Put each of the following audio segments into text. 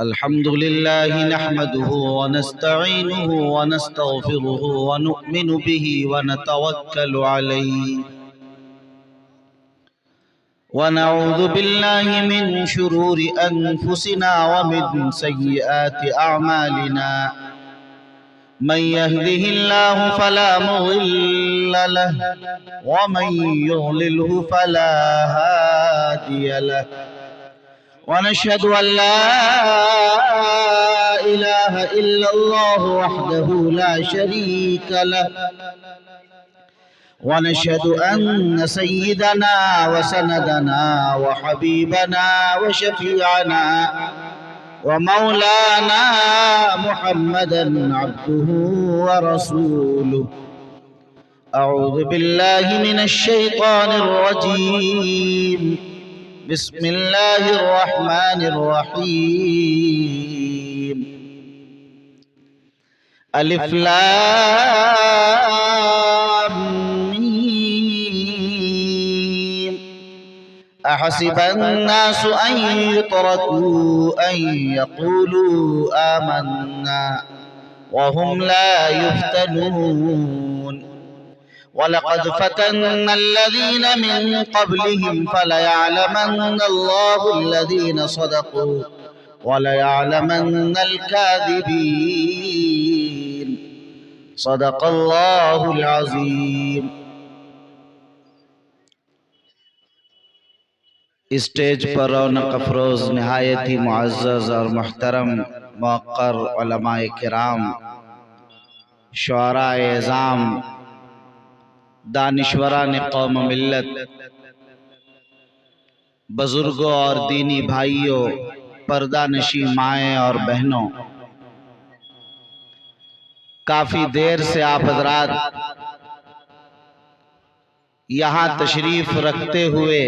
الحمد لله نحمده ونستعينه ونستغفره ونؤمن به ونتوكل عليه ونعوذ بالله من شرور أنفسنا ومن سيئات أعمالنا من يهده الله فلا مضل له ومن يضلله فلا هادي له ونشهد أن لا إله إلا الله وحده لا شريك له ونشهد أن سيدنا وسندنا وحبيبنا وشفيعنا ومولانا محمدا عبده ورسوله. أعوذ بالله من الشيطان الرجيم. بسم الله الرحمن الرحيم. ألف لام ميم. أحسب الناس أن يتركوا أن يقولوا آمنا وهم لا يفتنون. ولقد فتنا الذين من قبلهم فليعلمن الله الذين صدقوا وليعلمن الكاذبين. صدق الله العظيم. اسٹیج پر رونق افروز نہایت ہی معزز اور محترم موقر علماء کرام، شعراء اعظام، دانشوران قوم ملت، بزرگوں اور دینی بھائیوں، پردہ نشی مائیں اور بہنوں، کافی دیر سے آپ حضرات یہاں تشریف رکھتے ہوئے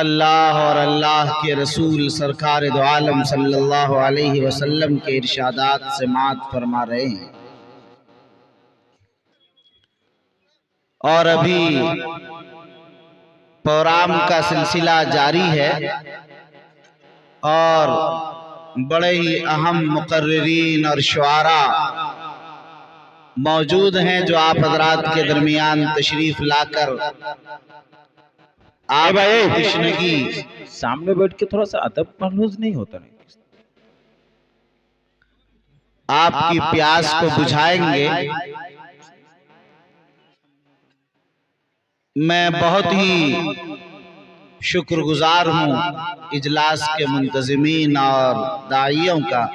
اللہ اور اللہ کے رسول سرکار دو عالم صلی اللہ علیہ وسلم کے ارشادات سماعت فرما رہے ہیں، اور ابھی پروگرام کا سلسلہ جاری ہے اور بڑے ہی اہم مقررین اور شعراء موجود ہیں جو آپ حضرات کے درمیان تشریف لا کر آپ تشنگی سامنے بیٹھ کے تھوڑا سا ادب پرلوز نہیں ہوتا نہیں، آپ کی پیاس کو بجھائیں گے۔ میں بہت ہی شکر گزار ہوں اجلاس کے منتظمین اور داعیوں کا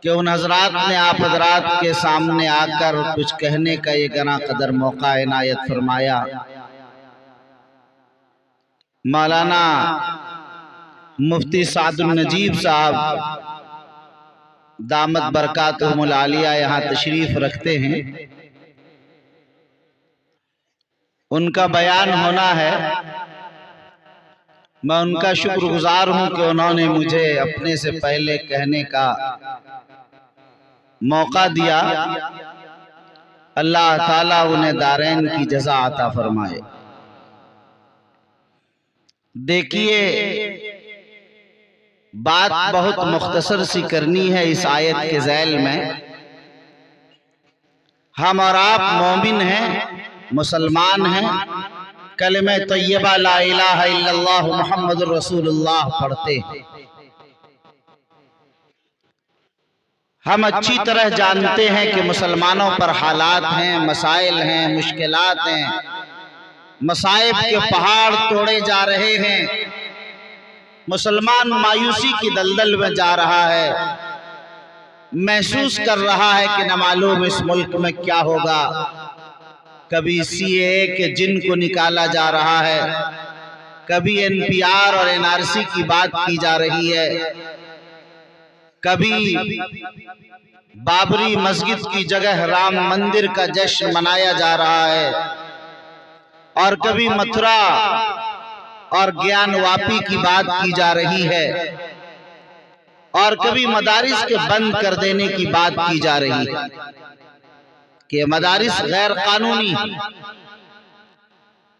کہ ان حضرات نے آپ حضرات کے سامنے آ کر کچھ کہنے کا یہ گراں قدر موقع عنایت فرمایا۔ مولانا مفتی سعد النجیب صاحب دامت برکاتہم العالیہ یہاں تشریف رکھتے ہیں، ان کا بیان ہونا ہے۔ میں ان کا شکر گزار ہوں کہ انہوں نے مجھے اپنے سے پہلے کہنے کا موقع دیا۔ اللہ تعالیٰ انہیں دارین کی جزا عطا فرمائے۔ دیکھیے، بات بہت مختصر سی کرنی ہے اس آیت کے ذیل میں۔ ہم اور آپ مومن ہیں، مسلمان ہیں، کلمہ طیبہ لا الہ الا اللہ محمد رسول اللہ پڑھتے ہیں۔ ہم اچھی طرح جانتے ہیں کہ مسلمانوں پر حالات ہیں، مسائل ہیں، مشکلات ہیں، مصائب کے پہاڑ توڑے جا رہے ہیں۔ مسلمان مایوسی کی دلدل میں جا رہا ہے، محسوس کر رہا ہے کہ نہ معلوم اس ملک میں کیا ہوگا۔ کبھی سی اے اے کے جن کو نکالا جا رہا ہے، کبھی این پی آر اور این آر سی کی بات کی جا رہی ہے، کبھی بابری مسجد کی جگہ رام مندر کا جشن منایا جا رہا ہے، اور کبھی متھرا اور گیان واپی کی بات کی جا رہی ہے، اور کبھی مدارس کے بند کر دینے کی بات کی جا رہی ہے کہ مدارس غیر قانونی۔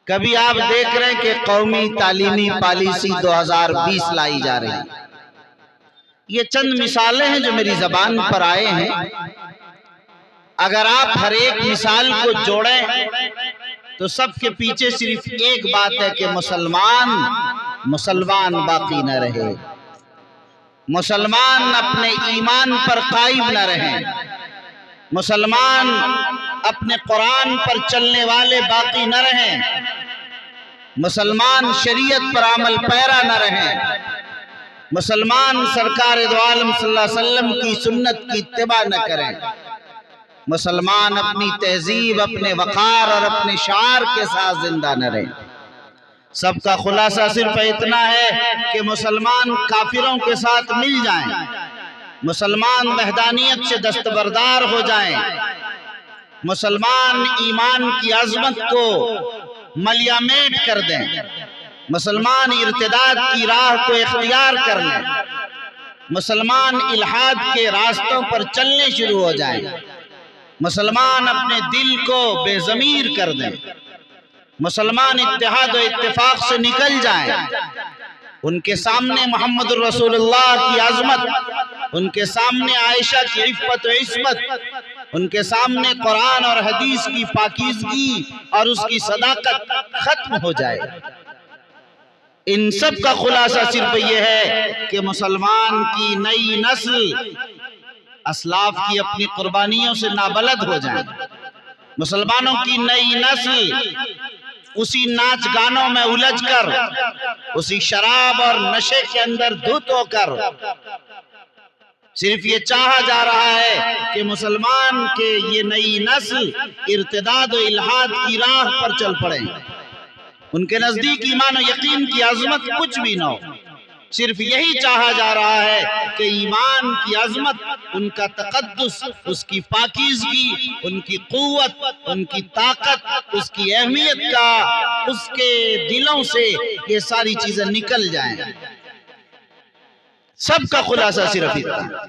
کبھی آپ دیکھ رہے ہیں کہ قومی تعلیمی پالیسی 2020 لائی جا رہی ہے۔ یہ چند مثالیں ہیں جو میری زبان پر آئے ہیں۔ اگر آپ ہر ایک مثال کو جوڑیں تو سب کے پیچھے صرف ایک بات ہے کہ مسلمان باقی نہ رہے، مسلمان اپنے ایمان پر قائم نہ رہیں، مسلمان اپنے قرآن پر چلنے والے باقی نہ رہیں، مسلمان شریعت پر عمل پیرا نہ رہیں، مسلمان سرکار دو عالم صلی اللہ علیہ وسلم کی سنت کی اتباع نہ کریں، مسلمان اپنی تہذیب، اپنے وقار اور اپنے شعار کے ساتھ زندہ نہ رہیں۔ سب کا خلاصہ صرف اتنا ہے کہ مسلمان کافروں کے ساتھ مل جائیں، مسلمان وحدانیت سے دستبردار ہو جائیں، مسلمان ایمان کی عظمت کو ملیامیٹ کر دیں، مسلمان ارتداد کی راہ کو اختیار کر لیں، مسلمان الحاد کے راستوں پر چلنے شروع ہو جائیں، مسلمان اپنے دل کو بے ضمیر کر دیں، مسلمان اتحاد و اتفاق سے نکل جائیں، ان کے سامنے محمد رسول اللہ کی عظمت، ان کے سامنے عائشہ کی عفت و عصمت، ان کے سامنے قرآن اور حدیث کی پاکیزگی اور اس کی صداقت ختم ہو جائے۔ ان سب کا خلاصہ صرف یہ ہے کہ مسلمان کی نئی نسل اسلاف کی اپنی قربانیوں سے نابلد ہو جائیں، مسلمانوں کی نئی نسل اسی ناچ گانوں میں الجھ کر، اسی شراب اور نشے کے اندر دھت ہو کر صرف یہ چاہا جا رہا ہے کہ مسلمان کے یہ نئی نسل ارتداد و الحاد کی راہ پر چل پڑیں، ان کے نزدیک ایمان و یقین کی عظمت کچھ بھی نہ ہو، صرف یہی چاہا جا رہا ہے کہ ایمان کی عظمت، ان کا تقدس، اس کی پاکیزگی، ان کی قوت، ان کی طاقت، اس کی اہمیت کا اس کے دلوں سے یہ ساری چیزیں نکل جائیں۔ سب کا خلاصہ صرف اتنا۔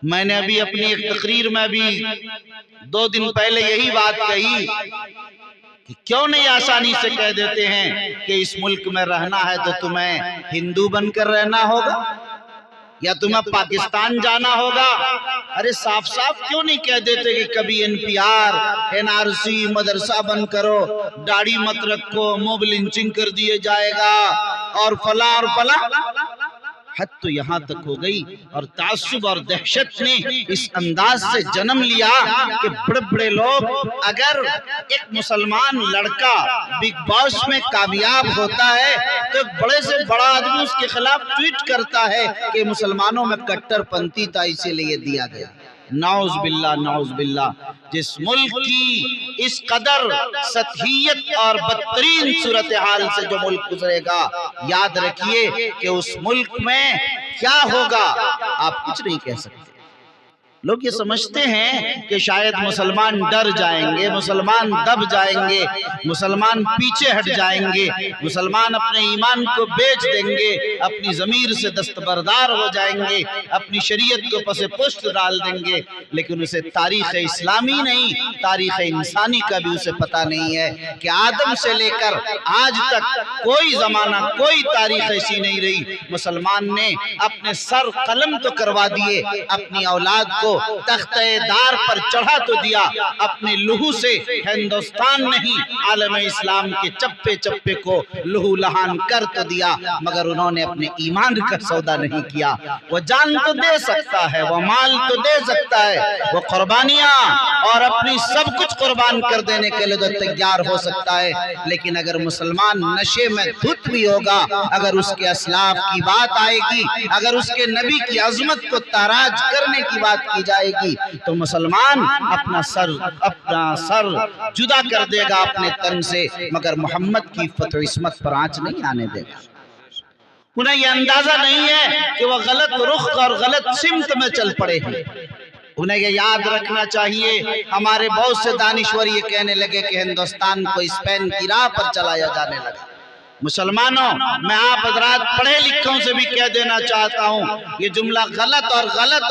میں نے ابھی اپنی ایک تقریر میں بھی 2 دن پہلے یہی بات کہی کہ کیوں نہیں آسانی سے کہہ دیتے ہیں کہ اس ملک میں رہنا ہے تو تمہیں ہندو بن کر رہنا ہوگا یا تمہیں پاکستان جانا ہوگا۔ ارے صاف صاف کیوں نہیں کہہ دیتے کہ کبھی NPR NRC مدرسہ بند کرو، داڑھی مت رکھو، موب لنچنگ کر دیے جائے گا اور فلاں اور فلاں۔ حد تو یہاں تک ہو گئی اور تعصب اور دہشت نے اس انداز سے جنم لیا کہ بڑے بڑے لوگ، اگر ایک مسلمان لڑکا بگ باس میں کامیاب ہوتا ہے تو ایک بڑے سے بڑا آدمی اس کے خلاف ٹویٹ کرتا ہے کہ مسلمانوں میں کٹر پنتھی تھا، اسی لیے دیا گیا۔ نعوذ باللہ نعوذ باللہ۔ جس ملک کی اس قدر سطحیت اور بدترین صورتحال سے جو ملک گزرے گا، یاد رکھیے کہ اس ملک میں کیا ہوگا آپ کچھ نہیں کہہ سکتے۔ لوگ یہ سمجھتے ہیں کہ شاید مسلمان ڈر جائیں گے، مسلمان دب جائیں گے، مسلمان پیچھے ہٹ جائیں گے، مسلمان اپنے ایمان کو بیچ دیں گے، اپنی ضمیر سے دستبردار ہو جائیں گے، اپنی شریعت کو پس پشت ڈال دیں گے، لیکن اسے تاریخ اسلامی نہیں، تاریخ انسانی کا بھی اسے پتہ نہیں ہے کہ آدم سے لے کر آج تک کوئی زمانہ، کوئی تاریخ ایسی نہیں رہی مسلمان نے اپنے سر قلم تو کروا دیے، اپنی اولاد کو تختہ دار پر چڑھا تو دیا، اپنے لہو سے ہندوستان نہیں عالم اسلام کے چپے چپے کو لہو لہان کر تو دیا، مگر انہوں نے اپنے ایمان کا سودا نہیں کیا۔ وہ جان تو دے سکتا ہے، وہ مال تو دے سکتا ہے، وہ قربانیاں اور اپنی سب کچھ قربان کر دینے کے لیے تیار ہو سکتا ہے، لیکن اگر مسلمان نشے میں دھت بھی ہوگا، اگر اس کے اسلاف کی بات آئے گی، اگر اس کے نبی کی عظمت کو تاراج کرنے کی بات کی جائے گی تو مسلمان اپنا سر جدا کر دے گا اپنے تن سے، مگر محمد کی عفت و عصمت پر آنچ نہیں آنے دے گا۔ انہیں یہ اندازہ نہیں ہے کہ وہ غلط رخ اور غلط سمت میں چل پڑے ہیں۔ انہیں یہ یاد رکھنا چاہیے، ہمارے بہت سے دانشور یہ کہنے لگے کہ ہندوستان کو اسپین کی راہ پر چلایا جانے لگا۔ مسلمانوں، میں آپ حضرات پڑھے لکھوں سے بھی کہہ دینا چاہتا ہوں، یہ جملہ غلط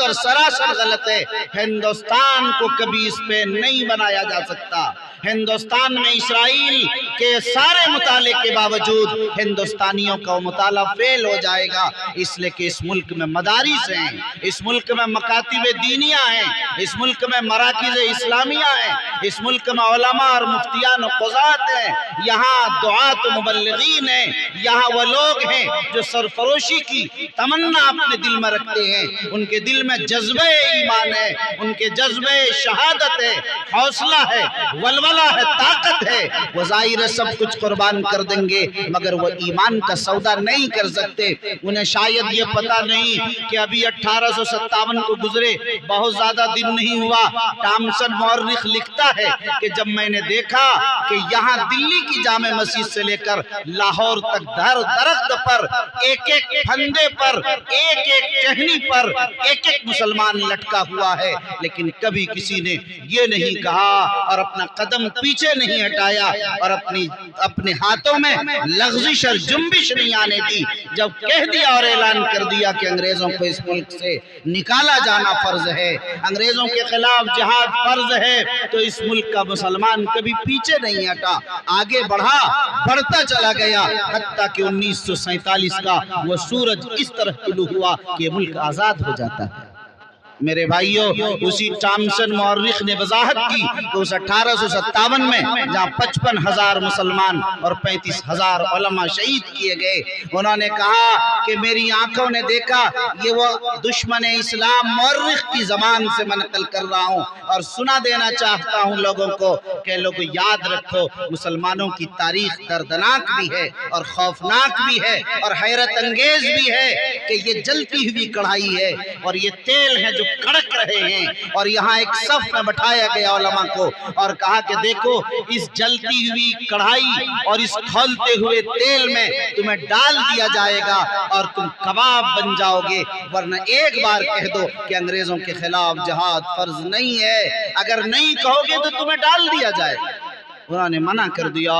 اور سراسر غلط ہے۔ ہندوستان کو کبھی اسپین نہیں بنایا جا سکتا، ہندوستان میں اسرائیل کے سارے مطالعے کے باوجود ہندوستانیوں کا مطالعہ فیل ہو جائے گا، اس لیے کہ اس ملک میں مدارس ہیں، اس ملک میں مکاتب دینیہ ہیں، اس ملک میں مراکز اسلامیہ ہیں، اس ملک میں علماء اور مفتیان و قضات ہیں، یہاں دعات و مبلغین ہیں، یہاں وہ لوگ ہیں جو سرفروشی کی تمنا اپنے دل میں رکھتے ہیں، ان کے دل میں جذبہ ایمان ہے، ان کے جذبہ شہادت ہے، حوصلہ ہے، ولولہ ہے، طاقت ہے، وہ ظاہر سب کچھ قربان کر دیں گے مگر وہ ایمان کا سودا نہیں کر سکتے۔ انہیں شاید یہ پتہ نہیں کہ ابھی 1857 کو گزرے بہت زیادہ دن نہیں ہوا، ٹامسن مورخ لکھتا ہے کہ جب میں نے دیکھا کہ یہاں دلی کی جامع مسجد سے لے کر لاہور تک درخت پر ایک ایک پھندے پر ایک ایک ٹہنی پر ایک ایک مسلمان لٹکا ہوا ہے، لیکن کبھی کسی نے یہ نہیں کہا اور اپنا قدم پیچھے نہیں ہٹایا اور اپنے ہاتھوں میں لغزش اور جنبش نہیں آنے دی۔ جب کہہ دیا اور اعلان کر دیا کہ انگریزوں کو اس ملک سے نکالا جانا فرض ہے، انگریزوں کے خلاف جہاد فرض ہے، تو اس ملک کا مسلمان کبھی پیچھے نہیں ہٹا، آگے بڑھتا چلا گیا، حتیٰ کہ 1947 کا وہ سورج اس طرح طلوع ہوا کہ یہ ملک آزاد ہو جاتا ہے۔ میرے بھائیوں، اسی ٹامسن مورخ نے وضاحت کی کہ اس 1857 میں جہاں 55,000 مسلمان اور 35,000 علماء شہید کیے گئے، انہوں نے کہا کہ میری آنکھوں نے دیکھا، یہ وہ دشمن اسلام مورخ کی زبان سے میں نقل کر رہا ہوں اور سنا دینا چاہتا ہوں لوگوں کو کہ لوگوں یاد رکھو، مسلمانوں کی تاریخ دردناک بھی ہے اور خوفناک بھی ہے اور حیرت انگیز بھی ہے کہ یہ جلتی ہوئی کڑھائی ہے اور یہ تیل ہے جو کڑک رہے ہیں، اور یہاں ایک صف میں بٹھایا گیا علماء کو اور کہا کہ دیکھو اس جلتی ہوئی کڑھائی اور اس کھولتے ہوئے تیل میں تمہیں ڈال دیا جائے گا اور تم کباب بن جاؤ گے، ورنہ ایک بار کہہ دو کہ انگریزوں کے خلاف جہاد فرض نہیں ہے، اگر نہیں کہو گے تو تمہیں ڈال دیا جائے گا۔ انہوں نے منع کر دیا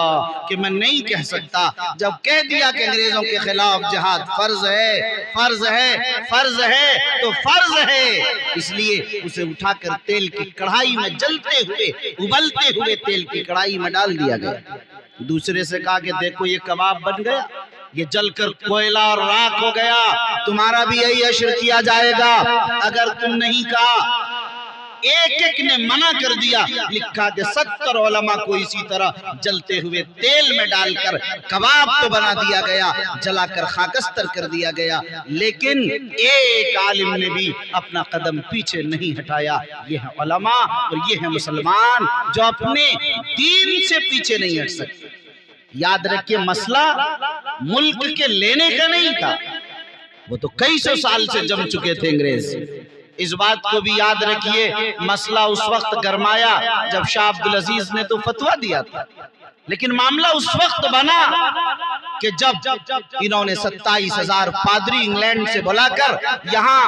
کہ میں نہیں کہہ سکتا۔ جب کہہ دیا کہ انگریزوں کے خلاف جہاد فرض ہے، فرض ہے، فرض ہے تو فرض ہے، اس لیے اسے اٹھا کر تیل کی کڑھائی میں جلتے ہوئے ابلتے ہوئے تیل کی کڑھائی میں ڈال دیا گیا۔ دوسرے سے کہا کہ دیکھو یہ کباب بن گیا، یہ جل کر کوئلہ اور راکھ ہو گیا، تمہارا بھی یہی حشر کیا جائے گا اگر تم نہیں کہا۔ ایک ایک نے منع کر دیا، لکھا کہ 70 علماء کو اسی طرح جلتے ہوئے تیل میں ڈال کر کباب تو بنا دیا گیا، جلا کر خاکستر کر دیا گیا، لیکن ایک عالم نے بھی اپنا قدم پیچھے نہیں ہٹایا۔ یہ ہے علماء اور یہ ہے مسلمان جو اپنے دین سے پیچھے نہیں ہٹ سکتے۔ یاد رکھیے مسئلہ ملک کے لینے کا نہیں تھا، وہ تو کئی سو سال سے جم چکے تھے انگریز۔ اس بات کو بھی یاد رکھیے، مسئلہ اس وقت گرمایا جب شاہ عبدالعزیز نے تو فتویٰ دیا تھا، لیکن معاملہ اس وقت بنا کہ جب انہوں نے 27,000 پادری انگلینڈ سے بلا کر یہاں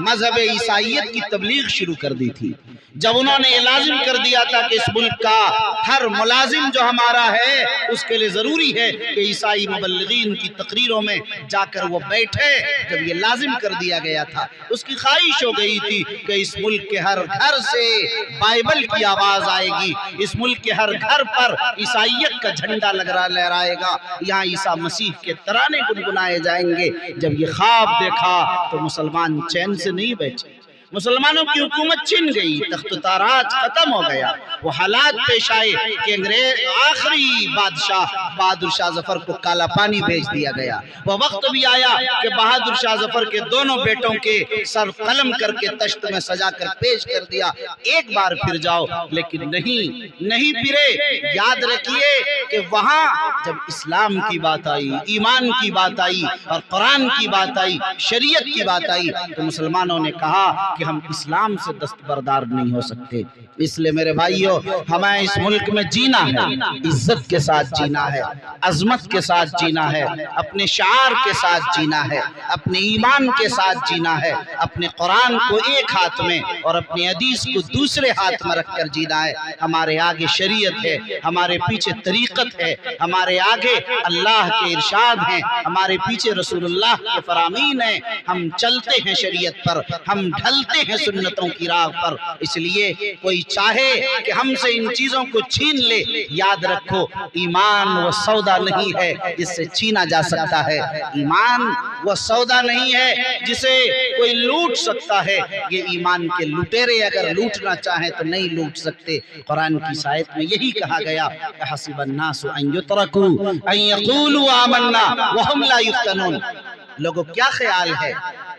مذہب عیسائیت کی تبلیغ شروع کر دی تھی، جب انہوں نے یہ لازم کر دیا تھا کہ اس ملک کا ہر ملازم جو ہمارا ہے اس کے لئے ضروری ہے کہ عیسائی مبلغین کی تقریروں میں جا کر وہ بیٹھے، جب یہ لازم کر دیا گیا تھا، اس کی خواہش ہو گئی تھی کہ اس ملک کے ہر گھر سے بائبل کی آواز آئے گی، اس ملک کے ہر گھر پر عیسائیت کا جھنڈا لہرائے گا، یہاں عیسیٰ مسیح کے ترانے گنگنائے جائیں گے۔ جب یہ خواب دیکھا تو مسلمان چین سے نہیں بیٹھے، مسلمانوں کی حکومت چھن گئی، تخت و تاراج ختم ہو گیا، وہ حالات پیش آئے کہ انگریز آخری بادشاہ بہادر شاہ ظفر کو کالا پانی بھیج دیا گیا۔ وہ وقت بھی آیا کہ بہادر شاہ ظفر کے دونوں بیٹوں کے سر قلم کر کے تشت میں سجا کر پیش کر دیا، ایک بار پھر جاؤ، لیکن نہیں پھرے۔ یاد رکھیے کہ وہاں جب اسلام کی بات آئی، ایمان کی بات آئی اور قرآن کی بات آئی، شریعت کی بات آئی، تو مسلمانوں نے کہا کہ ہم اسلام سے دستبردار نہیں ہو سکتے۔ اس لئے میرے بھائیوں، ہمیں اس ملک میں جینا ہے، عزت کے ساتھ جینا ہے، عظمت کے ساتھ جینا ہے، اپنے شعار کے ساتھ جینا ہے۔ اپنے ایمان کے ساتھ جینا ہے، اپنے قرآن کو ایک ہاتھ میں اور اپنی حدیث کو دوسرے ہاتھ میں رکھ کر جینا ہے۔ ہمارے آگے شریعت ہے، ہمارے پیچھے طریقت ہے، ہمارے آگے اللہ کے ارشاد ہیں، ہمارے پیچھے رسول اللہ کے فرامین ہیں۔ ہم چلتے ہیں شریعت پر، ہم ڈھلتے ہیں سنتوں کی راہ پر۔ اس لیے کوئی چاہے کہ ہم سے ان چیزوں کو چھین لے، یاد رکھو ایمان وہ سودا نہیں ہے جس سے چھینا جا سکتا ہے، ایمان وہ سودا نہیں ہے جسے کوئی لوٹ سکتا ہے۔ یہ ایمان کے لٹیرے اگر لوٹنا چاہیں تو نہیں لوٹ سکتے۔ قرآن کی آیت میں یہی کہا گیا، احسب الناس ان یترکوا ان یقولوا آمنا وہم لا یفتنون۔ لوگوں کیا خیال ہے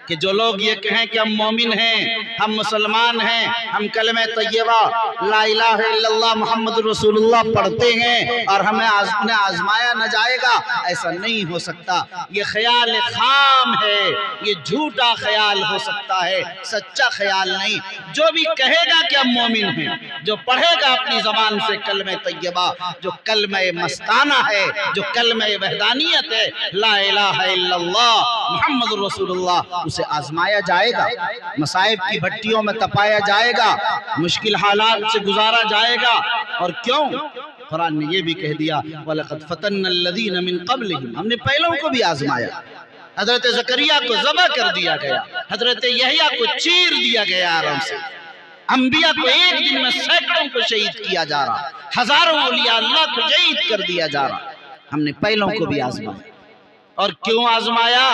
کہ جو لوگ یہ کہیں کہ ہم مومن ہیں، ہم مسلمان ہیں، ہم کلمہ طیبہ لا الہ الا اللہ محمد رسول اللہ پڑھتے ہیں اور ہمیں آزمایا نہ جائے گا، ایسا نہیں ہو سکتا۔ یہ خیال خام ہے، یہ جھوٹا خیال ہو سکتا ہے، سچا خیال نہیں۔ جو بھی کہے گا کہ ہم مومن ہیں، جو پڑھے گا اپنی زبان سے کلمہ طیبہ، جو کلمہ مستانہ ہے، جو کلمہ وحدانیت ہے، لا الہ الا اللہ محمد رسول اللہ، اسے آزمایا جائے گا، مصائب کی بھٹیوں میں تپایا جائے گا، مشکل حالات سے گزارا جائے گا۔ اور کیوں؟ قرآن نے یہ بھی کہہ دیا وَلَقَدْ فَتَنَّ الَّذِينَ مِن قَبْلِهِمْ، ہم نے پہلوں کو بھی آزمایا۔ حضرت زکریا کو ذبح کر دیا گیا، حضرت یحییٰ کو چیر دیا گیا آرام سے، انبیاء کو ایک دن میں سینکڑوں کو شہید کیا جا رہا، ہزاروں اولیاء اللہ کو شہید کر دیا جا رہا۔ ہم نے پہلوں کو بھی آزمایا۔ اور کیوں آزمایا؟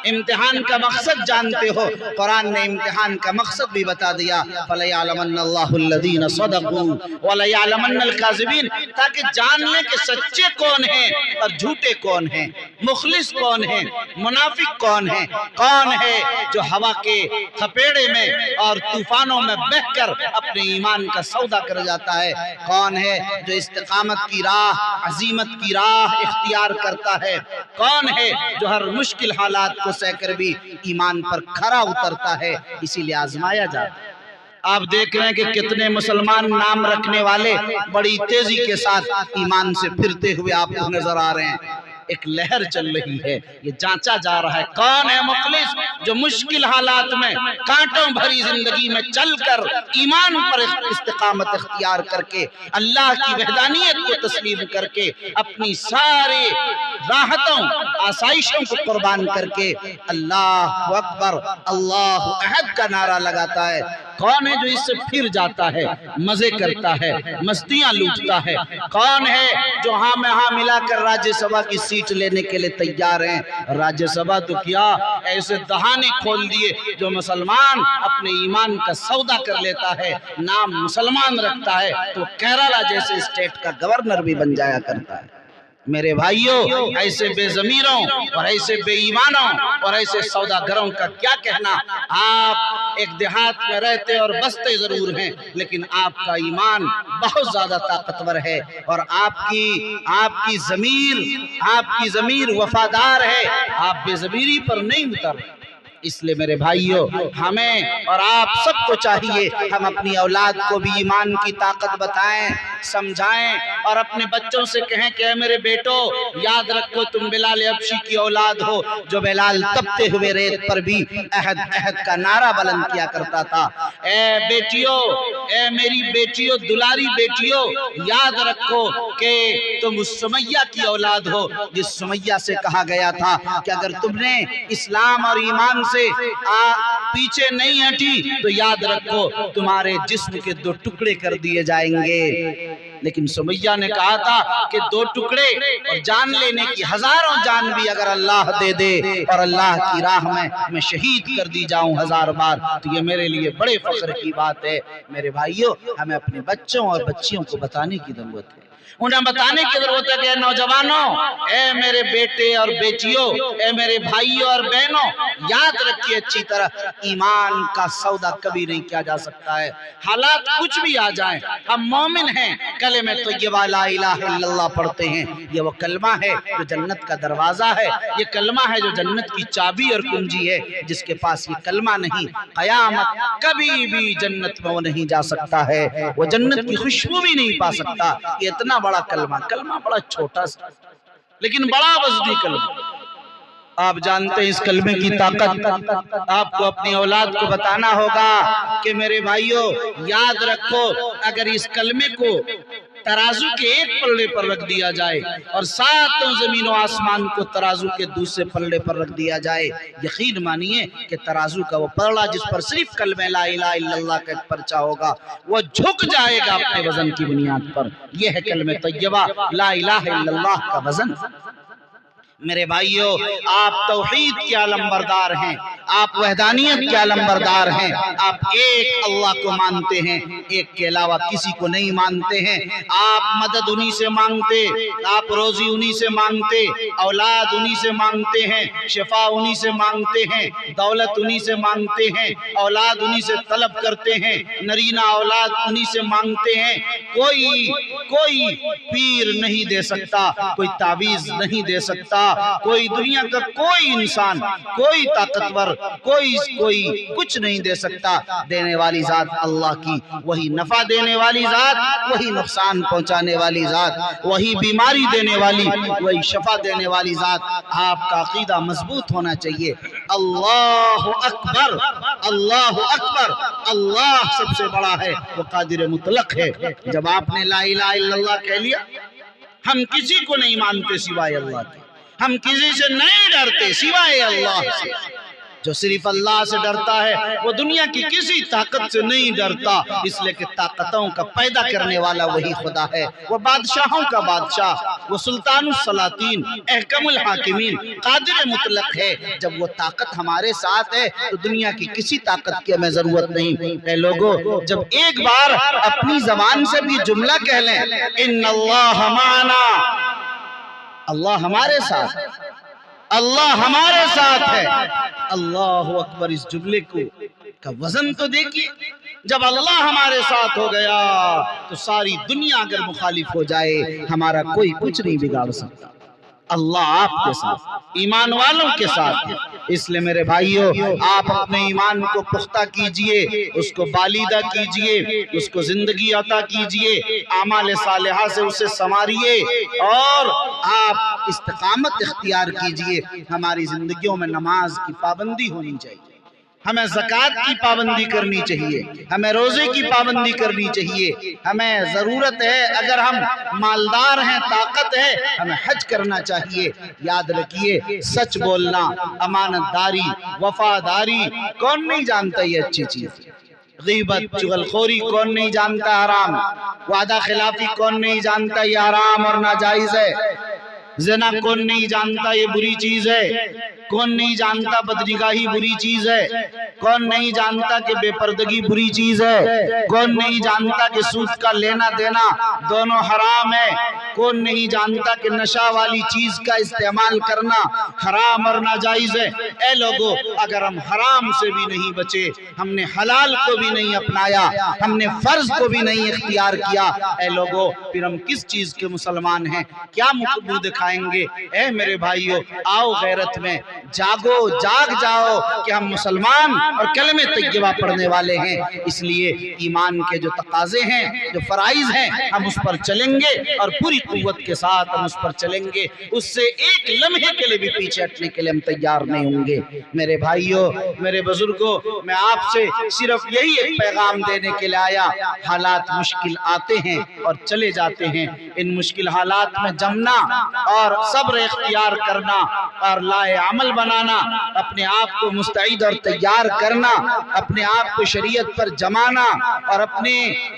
امتحان کا مقصد جانتے ہو، قرآن نے امتحان کا مقصد بھی بتا دیا، فَلَيَعْلَمَنَّ اللَّهُ الَّذِينَ صَدَقُوا وَلَيَعْلَمَنَّ الْكَاذِبِينَ، تاکہ جان لیں کہ سچے کون ہیں اور جھوٹے کون ہیں، مخلص کون ہیں، منافق کون ہیں، کون ہے جو ہوا کے تھپیڑے میں اور طوفانوں میں بہہ کر اپنے ایمان کا سودا کر جاتا ہے، کون ہے جو استقامت کی راہ، عزیمت کی راہ اختیار کرتا ہے، کون ہے جو ہر مشکل حالات کو سہ کر بھی ایمان پر کھرا اترتا ہے۔ اسی لیے آزمایا جاتا ہے۔ آپ دیکھ رہے ہیں کہ کتنے مسلمان نام رکھنے والے بڑی تیزی کے ساتھ ایمان سے پھرتے ہوئے آپ کو نظر آ رہے ہیں۔ ایک لہر چل رہی ہے، یہ جانچا جا رہا ہے کون ہے مخلص جو مشکل حالات میں کانٹوں بھری زندگی میں چل کر ایمان پر استقامت اختیار کر کے اللہ کی وحدانیت کو تسلیم کر کے اپنی سارے راحتوں آسائشوں کو قربان کر کے اللہ اکبر اللہ احد کا نعرہ لگاتا ہے۔ کون ہے جو اس سے پھر جاتا ہے، مزے کرتا ہے، مستیاں لوٹتا ہے؟ کون ہے جو ہاں میں ہاں ملا کر راجیہ سبھا کی سیٹ لینے کے لیے تیار ہیں؟ راجیہ سبھا تو کیا ایسے دہانے کھول دیے، جو مسلمان اپنے ایمان کا سودا کر لیتا ہے، نام مسلمان رکھتا ہے، تو کیرالہ جیسے اسٹیٹ کا گورنر بھی بن جایا کرتا ہے۔ میرے بھائیوں، ایسے بے ضمیروں اور ایسے بے ایمانوں اور ایسے سوداگروں کا کیا کہنا؟ آپ ایک دیہات میں رہتے اور بستے ضرور ہیں، لیکن آپ کا ایمان بہت زیادہ طاقتور ہے اور آپ کی ضمیر وفادار ہے، آپ بے ضمیری پر نہیں اتر۔ اس لئے میرے بھائیوں، ہمیں اور آپ سب کو چاہیے ہم اپنی اولاد کو بھی ایمان کی طاقت بتائیں، سمجھائیں اور اپنے بچوں سے کہیں کہ اے میرے بیٹو یاد رکھو تم بلال حبشی کی اولاد ہو، جو بلال تپتے ہوئے ریت پر بھی احد کا نعرہ بلند کیا کرتا تھا۔ اے بیٹیوں، اے میری بیٹیوں، دلاری بیٹیوں، یاد رکھو کہ تم اس سمیہ کی اولاد ہو جس سمیہ سے کہا گیا تھا کہ اگر تم نے اسلام اور ایمان سے پیچھے نہیں ہٹی تو یاد رکھو تمہارے جسم کے 2 ٹکڑے کر دیے جائیں گے۔ لیکن سمیہ نے کہا تھا کہ 2 ٹکڑے اور جان لینے کی 1000 جان بھی اگر اللہ دے دے اور اللہ کی راہ میں شہید کر دی جاؤں 1000 بار تو یہ میرے لیے بڑے فخر کی بات ہے۔ میرے بھائیوں، ہمیں اپنے بچوں اور بچیوں کو بتانے کی ضرورت ہے، انہیں بتانے کی ضرورت ہے کہ اے نوجوانوں، اے میرے بیٹے اور بیٹیوں، اے میرے بھائیوں اور بہنوں، یاد رکھیے اچھی طرح ایمان کا سودا کبھی نہیں کیا جا سکتا ہے۔ حالات کچھ بھی آ جائیں، ہم مومن ہیں، کلمہ طیبہ لا الہ الا اللہ پڑھتے ہیں، یہ وہ کلمہ ہے جو جنت کا دروازہ ہے، یہ کلمہ ہے جو جنت کی چابی اور کنجی ہے۔ جس کے پاس یہ کلمہ نہیں، قیامت کبھی بھی جنت میں وہ نہیں جا سکتا ہے، وہ جنت کی خوشبو بھی نہیں پا سکتا۔ یہ اتنا بڑا کلمہ بڑا چھوٹا سا لیکن بڑا وزنی کلمہ، آپ جانتے ہیں اس کلمے کی طاقت. آپ کو اپنی اولاد کو بتانا ہوگا کہ میرے بھائیوں یاد رکھو، اگر اس کلمے کو ترازو کے ایک پلڑے پر رکھ دیا جائے اور ساتوں زمین و آسمان کو ترازو کے دوسرے پلڑے پر رکھ دیا جائے، یقین مانیے کہ ترازو کا وہ پلڑا جس پر صرف کلمہ لا الہ الا اللہ کا ایک پرچہ ہوگا وہ جھک جائے گا اپنے وزن کی بنیاد پر. یہ ہے کلمہ طیبہ لا الہ الا اللہ کا وزن. میرے بھائیوں آپ توحید کے علمبردار ہیں، آپ وحدانیت کے علمبردار ہیں، آپ ایک اللہ کو مانتے ہیں، ایک کے علاوہ کسی کو نہیں مانتے ہیں. آپ مدد انہی سے مانگتے، آپ روزی انہی سے مانگتے، اولاد انہی سے مانگتے ہیں، شفا انہی سے مانگتے ہیں، دولت انہی سے مانگتے ہیں، اولاد انہی سے طلب کرتے ہیں، نرینہ اولاد انہی سے مانگتے ہیں. کوئی پیر نہیں دے سکتا، کوئی تعویذ نہیں دے سکتا، کوئی دنیا کا کوئی انسان، کوئی طاقتور، کوئی کچھ نہیں دے سکتا. دینے والی ذات اللہ کی، وہی نفع دینے والی ذات، وہی نقصان پہنچانے والی ذات، وہی بیماری دینے والی، وہی شفا دینے والی ذات. آپ کا عقیدہ مضبوط ہونا چاہیے. اللہ اکبر، اللہ اکبر، اللہ سب سے بڑا ہے، وہ قادر مطلق ہے. جب آپ نے لا الہ الا اللہ کہہ لیا، ہم کسی کو نہیں مانتے سوائے اللہ کے، ہم کسی سے نہیں ڈرتے سوائے اللہ سے. جو صرف اللہ سے ڈرتا ہے وہ دنیا کی کسی طاقت سے نہیں ڈرتا، اس لیے کہ طاقتوں کا پیدا کرنے والا وہی خدا ہے. وہ بادشاہوں کا بادشاہ، وہ سلطان السلاطین، احکم الحاکمین، قادر مطلق ہے. جب وہ طاقت ہمارے ساتھ ہے تو دنیا کی کسی طاقت کی ہمیں ضرورت نہیں. اے لوگو، جب ایک بار اپنی زبان سے بھی جملہ کہہ لیں ان اللہ معنا، اللہ ہمارے ساتھ، اللہ ہمارے ساتھ ہے، اللہ اکبر، اس جملے کا وزن تو دیکھیے. جب اللہ ہمارے ساتھ ہو گیا تو ساری دنیا اگر مخالف ہو جائے ہمارا کوئی کچھ نہیں بگاڑ سکتا. اللہ آپ کے ساتھ، ایمان والوں کے ساتھ ہے. اس لئے میرے بھائیوں آپ اپنے ایمان کو پختہ کیجئے، اس کو بالیدہ کیجئے، اس کو زندگی عطا کیجئے، اعمال صالحہ سے اسے سنواریے اور آپ استقامت اختیار کیجئے. ہماری زندگیوں میں نماز کی پابندی ہونی چاہیے، ہمیں زکوٰۃ کی پابندی کرنی چاہیے، ہمیں روزے کی پابندی کرنی چاہیے. ہمیں ضرورت ہے، اگر ہم مالدار ہیں، طاقت ہے، ہمیں حج کرنا چاہیے. یاد رکھیے سچ بولنا، امانت داری، وفاداری، کون نہیں جانتا یہ اچھی چیز؟ غیبت، چغلخوری کون نہیں جانتا حرام؟ وعدہ خلافی کون نہیں جانتا یہ حرام اور ناجائز ہے؟ زنا کون نہیں جانتا یہ بری چیز ہے؟ کون نہیں جانتا بدنگاہی بری چیز ہے؟ کون نہیں جانتا کہ بے پردگی بری چیز ہے؟ کون نہیں جانتا کہ سود کا لینا دینا دونوں حرام ہے؟ کون نہیں جانتا کہ نشہ والی چیز کا استعمال کرنا حرام اور ناجائز ہے؟ اے لوگو، اگر ہم حرام سے بھی نہیں بچے، ہم نے حلال کو بھی نہیں اپنایا، ہم نے فرض کو بھی نہیں اختیار کیا، اے لوگو پھر ہم کس چیز کے مسلمان ہیں؟ کیا منہ دکھائیں گے؟ اے میرے بھائیو، آؤ غیرت میں جاگو، جاگ جاؤ کہ ہم مسلمان اور کلمہ طیبہ پڑھنے والے ہیں. اس لیے ایمان کے جو تقاضے ہیں، جو فرائض ہیں، ہم اس پر چلیں گے اور پوری قوت کے ساتھ ہم اس پر چلیں گے. اس سے ایک لمحے کے لیے بھی پیچھے ہٹنے کے لیے ہم تیار نہیں ہوں گے. میرے بھائیوں، میرے بزرگوں، میں آپ سے صرف یہی ایک پیغام دینے کے لیے آیا. حالات مشکل آتے ہیں اور چلے جاتے ہیں. ان مشکل حالات میں جمنا اور صبر اختیار کرنا اور لائے عمل بنانا، اپنے آپ کو مستعد اور تیار کرنا، اپنے آپ کو شریعت پر جمانا اور اپنے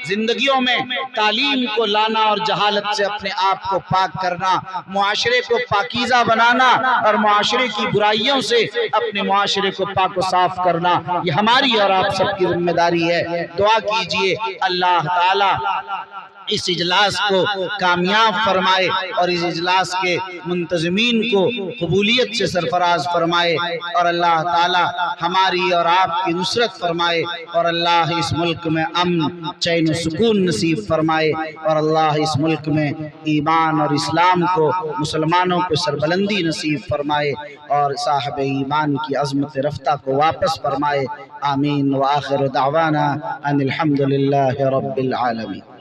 زندگیوں میں تعلیم کو لانا اور جہالت سے اپنے آپ کو پاک کرنا، معاشرے کو پاکیزہ بنانا اور معاشرے کی برائیوں سے اپنے معاشرے کو پاک و صاف کرنا، یہ ہماری اور آپ سب کی ذمہ داری ہے. دعا کیجئے اللہ تعالی اس اجلاس کو کامیاب فرمائے اور اس اجلاس کے منتظمین کو قبولیت سے سرفراز فرمائے اور اللہ تعالی ہماری اور آپ کی نصرت فرمائے اور اللہ اس ملک میں امن، چین و سکون نصیب فرمائے اور اللہ اس ملک میں ایمان اور اسلام کو، مسلمانوں کو سربلندی نصیب فرمائے اور صاحب ایمان کی عظمت رفتہ کو واپس فرمائے. آمین. وآخر دعوانا ان الحمدللہ رب العالمین.